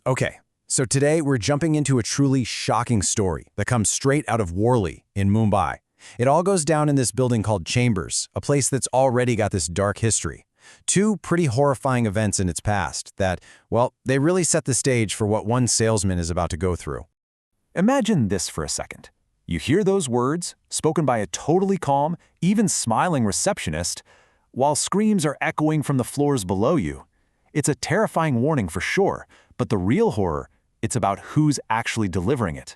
Okay, so today we're jumping into a truly shocking story that comes straight out of Worli in Mumbai. It all goes down in this building called Chemburs, a place that's already got this dark history. Two pretty horrifying events in its past that, well, they really set the stage for what one salesman is about to go through. Imagine this for a second. You hear those words, spoken by a totally calm, even smiling receptionist, while screams are echoing from the floors below you. It's a terrifying warning for sure, but the real horror, it's about who's actually delivering it.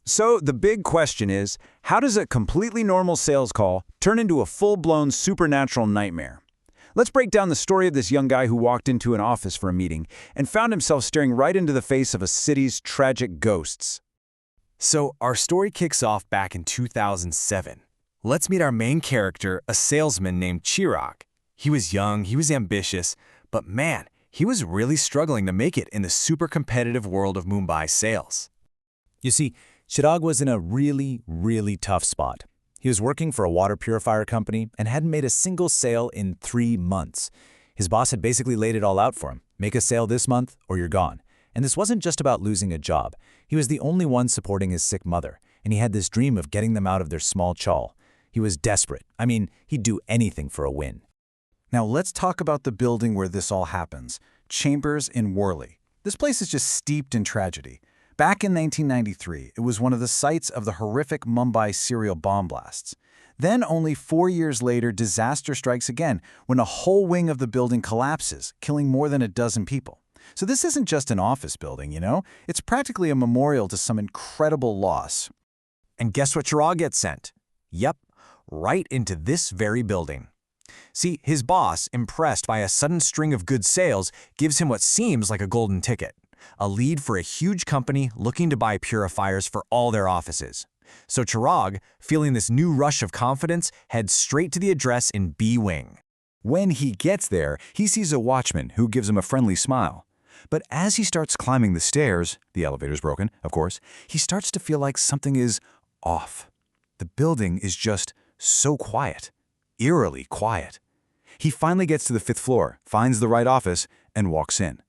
So the big question is, how does a completely normal sales call turn into a full-blown supernatural nightmare? Let's break down the story of this young guy who walked into an office for a meeting and found himself staring right into the face of a city's tragic ghosts. So our story kicks off back in 2007. Let's meet our main character, a salesman named Chirag. He was young, he was ambitious, but man, he was really struggling to make it in the super competitive world of Mumbai sales. You see, Chirag was in a really tough spot. He was working for a water purifier company and hadn't made a single sale in 3 months. His boss had basically laid it all out for him. Make a sale this month or you're gone. And this wasn't just about losing a job. He was the only one supporting his sick mother, and he had this dream of getting them out of their small chawl. He was desperate. I mean, he'd do anything for a win. Now let's talk about the building where this all happens, Chemburs in Worli. This place is just steeped in tragedy. Back in 1993, it was one of the sites of the horrific Mumbai serial bomb blasts. Then, only 4 years later, disaster strikes again when a whole wing of the building collapses, killing more than a dozen people. So this isn't just an office building, you know? It's practically a memorial to some incredible loss. And guess what Chirag gets sent? Yep, right into this very building. See, his boss, impressed by a sudden string of good sales, gives him what seems like a golden ticket. A lead for a huge company looking to buy purifiers for all their offices. So Chirag, feeling this new rush of confidence, heads straight to the address in B Wing. When he gets there, he sees a watchman who gives him a friendly smile. But as he starts climbing the stairs, the elevator's broken, of course, he starts to feel like something is off. The building is just so quiet, eerily quiet. He finally gets to the 5th floor, finds the right office, and walks in.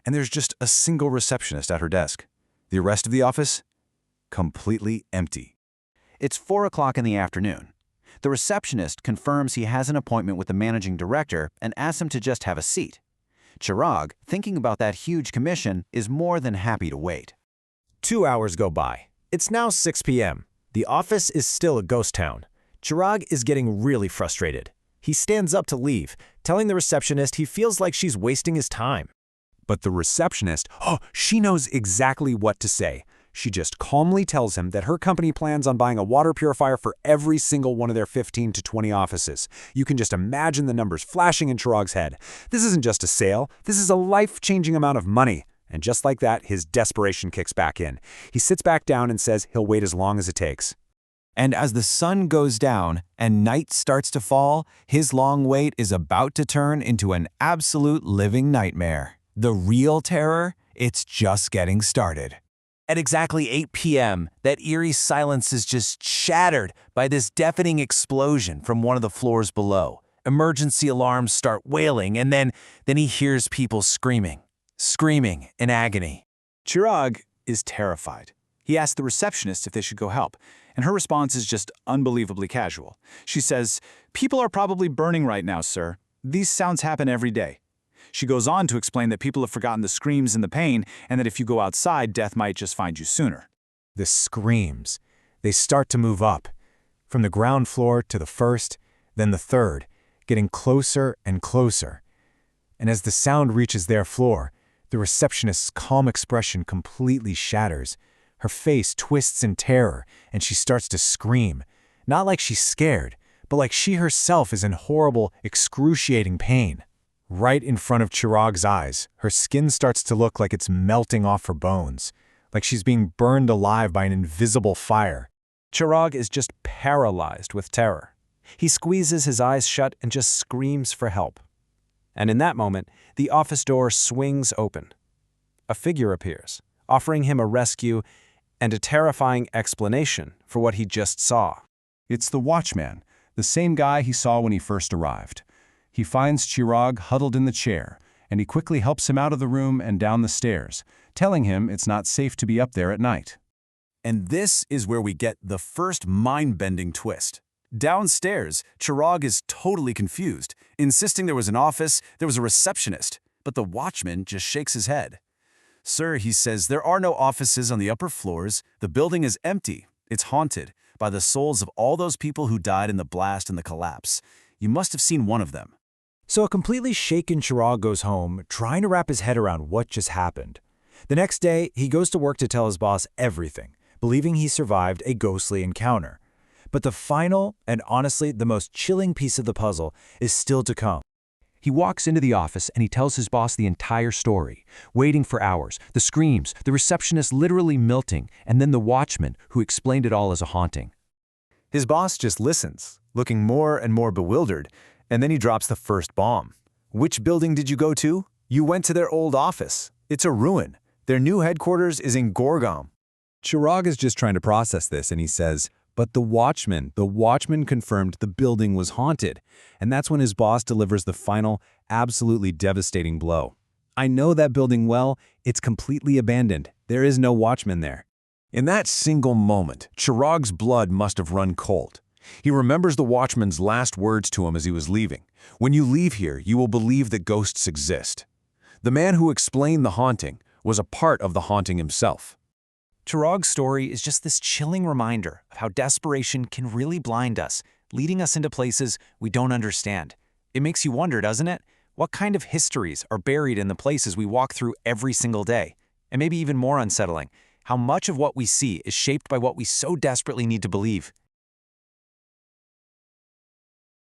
And there's just a single receptionist at her desk. The rest of the office? Completely empty. It's 4 o'clock in the afternoon. The receptionist confirms he has an appointment with the managing director and asks him to just have a seat. Chirag, thinking about that huge commission, is more than happy to wait. 2 hours go by. It's now 6 p.m. The office is still a ghost town. Chirag is getting really frustrated. He stands up to leave, telling the receptionist he feels like she's wasting his time. But the receptionist, she knows exactly what to say. She just calmly tells him that her company plans on buying a water purifier for every single one of their 15 to 20 offices. You can just imagine the numbers flashing in Chirag's head. This isn't just a sale, this is a life-changing amount of money. And just like that, his desperation kicks back in. He sits back down and says he'll wait as long as it takes. And as the sun goes down and night starts to fall, his long wait is about to turn into an absolute living nightmare. The real terror, it's just getting started. At exactly 8 p.m., that eerie silence is just shattered by this deafening explosion from one of the floors below. Emergency alarms start wailing, and then he hears people screaming in agony. Chirag is terrified. He asks the receptionist if they should go help, and her response is just unbelievably casual. She says, "People are probably burning right now, sir. These sounds happen every day." She goes on to explain that people have forgotten the screams and the pain, and that if you go outside, death might just find you sooner. The screams. They start to move up. From the ground floor to the 1st, then the 3rd, getting closer and closer. And as the sound reaches their floor, the receptionist's calm expression completely shatters. Her face twists in terror, and she starts to scream. Not like she's scared, but like she herself is in horrible, excruciating pain. Right in front of Chirag's eyes, her skin starts to look like it's melting off her bones, like she's being burned alive by an invisible fire. Chirag is just paralyzed with terror. He squeezes his eyes shut and just screams for help. And in that moment, the office door swings open. A figure appears, offering him a rescue and a terrifying explanation for what he just saw. It's the watchman, the same guy he saw when he first arrived. He finds Chirag huddled in the chair, and he quickly helps him out of the room and down the stairs, telling him it's not safe to be up there at night. And this is where we get the first mind-bending twist. Downstairs, Chirag is totally confused, insisting there was an office, there was a receptionist, but the watchman just shakes his head. "Sir," he says, "there are no offices on the upper floors. The building is empty. It's haunted by the souls of all those people who died in the blast and the collapse. You must have seen one of them." So a completely shaken Chirag goes home, trying to wrap his head around what just happened. The next day, he goes to work to tell his boss everything, believing he survived a ghostly encounter. But the final, and honestly the most chilling piece of the puzzle, is still to come. He walks into the office and he tells his boss the entire story, waiting for hours, the screams, the receptionist literally melting, and then the watchman who explained it all as a haunting. His boss just listens, looking more and more bewildered, and then he drops the first bomb. "Which building did you go to? You went to their old office. It's a ruin. Their new headquarters is in Gorgam." Chirag is just trying to process this, and he says, "But the watchman confirmed the building was haunted." And that's when his boss delivers the final, absolutely devastating blow. "I know that building well. It's completely abandoned. There is no watchman there." In that single moment, Chirag's blood must have run cold. He remembers the watchman's last words to him as he was leaving. "When you leave here, you will believe that ghosts exist." The man who explained the haunting was a part of the haunting himself. Chirag's story is just this chilling reminder of how desperation can really blind us, leading us into places we don't understand. It makes you wonder, doesn't it? What kind of histories are buried in the places we walk through every single day? And maybe even more unsettling, how much of what we see is shaped by what we so desperately need to believe.